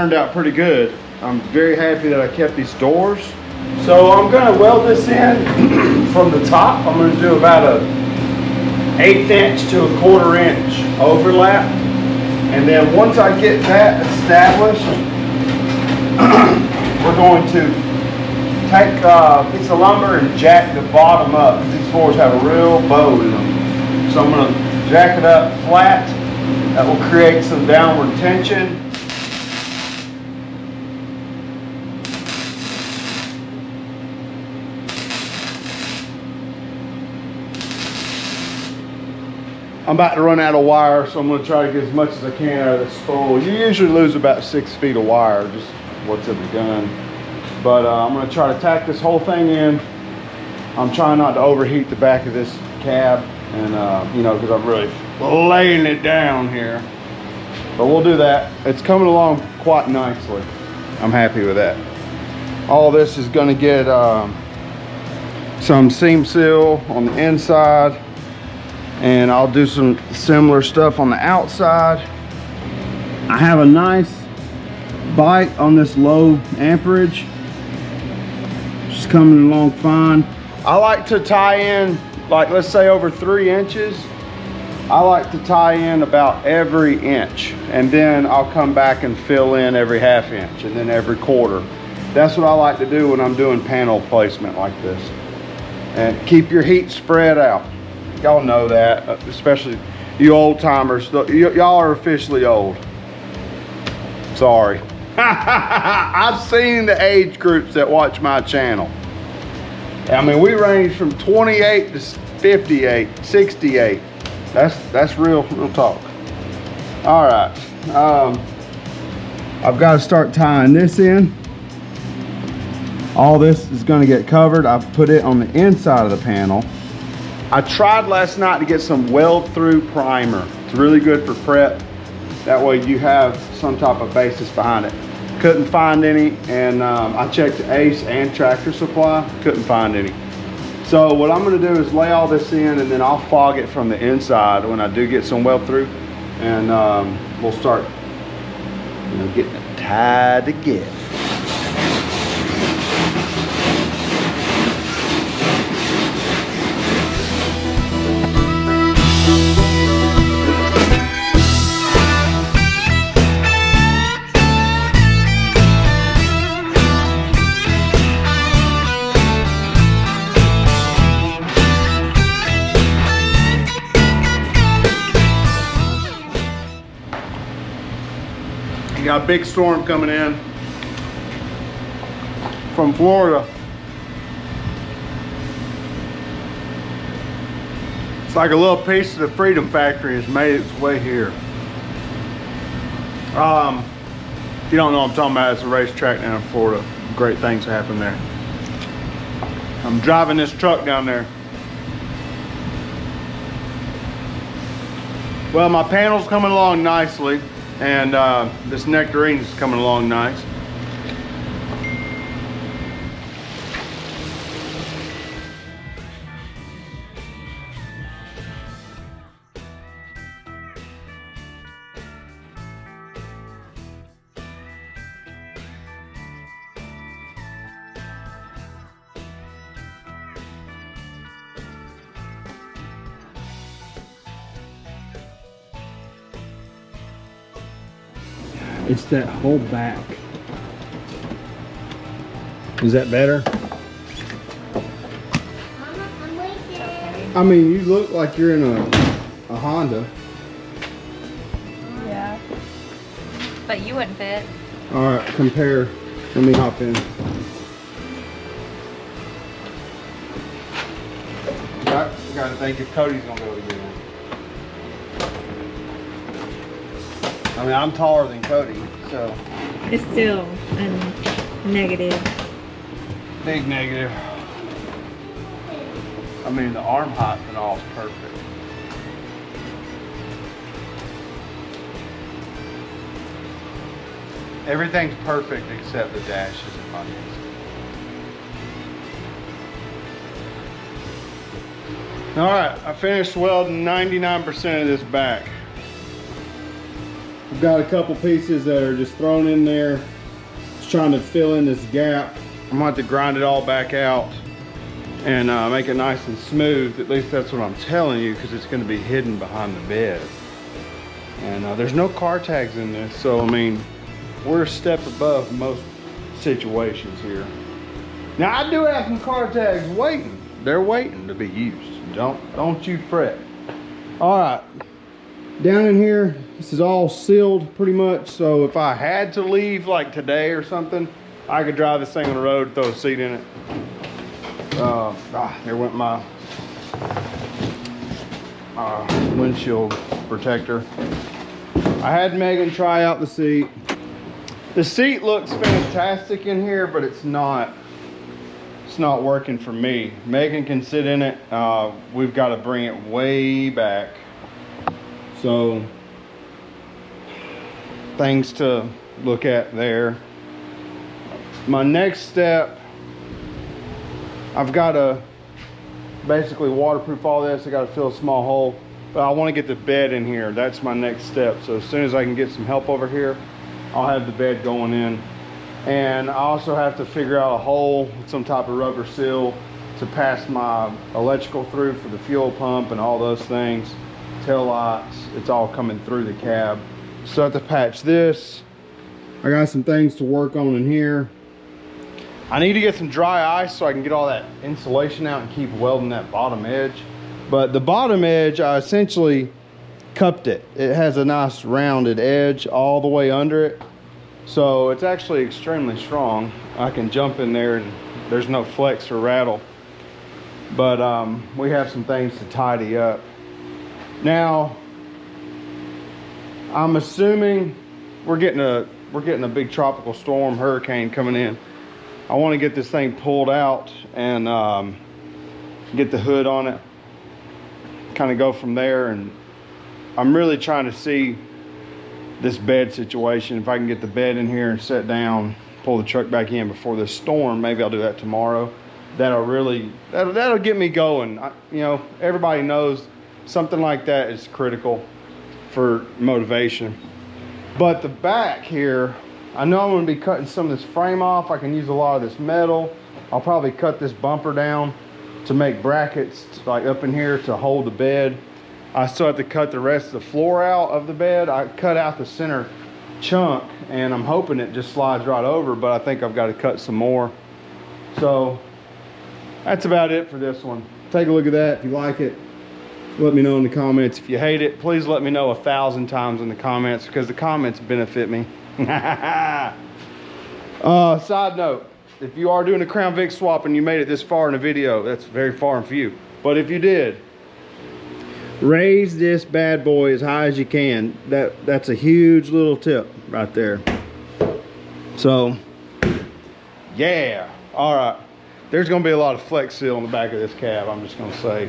turned out pretty good. I'm very happy that I kept these doors. So I'm gonna weld this in from the top. I'm gonna do about a 1/8 inch to a 1/4 inch overlap. And then once I get that established, we're going to take a piece of lumber and jack the bottom up. These floors have a real bow in them. So I'm gonna jack it up flat. That will create some downward tension. I'm about to run out of wire, so I'm going to try to get as much as I can out of this spool. You usually lose about 6 feet of wire, just what's in the gun. But I'm going to try to tack this whole thing in. I'm trying not to overheat the back of this cab, and you know, because I'm really laying it down here. But we'll do that. It's coming along quite nicely. I'm happy with that. All this is going to get some seam seal on the inside. And I'll do some similar stuff on the outside. I have a nice bite on this low amperage. Just coming along fine. I like to tie in, like let's say over 3 inches. I like to tie in about every inch. And then I'll come back and fill in every 1/2 inch and then every 1/4. That's what I like to do when I'm doing panel placement like this. And keep your heat spread out. Y'all know that, especially you old timers. Y'all are officially old. Sorry. I've seen the age groups that watch my channel. I mean, we range from 28 to 58, 68. That's real talk. All right. I've got to start tying this in. All this is going to get covered. I've put it on the inside of the panel. I tried last night to get some weld through primer. It's really good for prep. That way you have some type of basis behind it. Couldn't find any, and I checked Ace and Tractor Supply, couldn't find any. So what I'm gonna do is lay all this in, and then I'll fog it from the inside when I do get some weld through, and we'll start getting it tied together. You got a big storm coming in from Florida. It's like a little piece of the Freedom Factory has made its way here. If you don't know what I'm talking about, it's a racetrack down in Florida. Great things happen there. I'm driving this truck down there. Well, my panel's coming along nicely. And this nectarine is coming along nice. It's that whole back. Is that better? Mama, I'm waiting. I mean, you look like you're in a Honda. Yeah. But you wouldn't fit. All right, compare. Let me hop in. You gotta think if Cody's gonna be able to get in. I mean, I'm taller than Cody, so. It's still a negative. Big negative. I mean, the arm height and all is perfect. Everything's perfect except the dashes and buttons. All right, I finished welding 99% of this back. got a couple pieces that are just thrown in there. Just trying to fill in this gap. I'm gonna have to grind it all back out and make it nice and smooth. At least that's what I'm telling you, because it's gonna be hidden behind the bed. And there's no car tags in this, so I mean, we're a step above most situations here. Now I do have some car tags waiting. They're waiting to be used. Don't you fret. All right, down in here, this is all sealed pretty much. So if I had to leave like today or something, I could drive this thing on the road, throw a seat in it. There went my windshield protector. I had Megan try out the seat. The seat looks fantastic in here, but it's not working for me. Megan can sit in it. We've got to bring it way back. So things to look at there. My next step, I've got to basically waterproof all this. I got to fill a small hole, but I want to get the bed in here. That's my next step. So as soon as I can get some help over here, I'll have the bed going in. And I also have to figure out a hole with some type of rubber seal to pass my electrical through for the fuel pump and all those things. Tail lights, it's all coming through the cab. So I have to patch this. I got some things to work on in here. I need to get some dry ice so I can get all that insulation out and keep welding that bottom edge. But the bottom edge, I essentially cupped it. It has a nice rounded edge all the way under it. So it's actually extremely strong. I can jump in there and there's no flex or rattle. But we have some things to tidy up. Now, I'm assuming we're getting a big tropical storm, hurricane coming in. I want to get this thing pulled out and get the hood on it. Kind of go from there, and I'm really trying to see this bed situation. If I can get the bed in here and sit down, pull the truck back in before this storm, maybe I'll do that tomorrow. That'll get me going. You know, everybody knows something like that is critical for motivation. But the back here, I know I'm going to be cutting some of this frame off. I can use a lot of this metal. I'll probably cut this bumper down to make brackets like up in here to hold the bed. I still have to cut the rest of the floor out of the bed. I cut out the center chunk and I'm hoping it just slides right over, but I think I've got to cut some more. So that's about it for this one. Take a look at that. If you like it, let me know in the comments. If you hate it, please let me know 1,000 times in the comments, because the comments benefit me. Side note, if you are doing a Crown Vic swap and you made it this far in the video, that's very far and few. But if you did, raise this bad boy as high as you can. That's a huge little tip right there. So, yeah. All right. There's going to be a lot of flex seal on the back of this cab, I'm just going to say.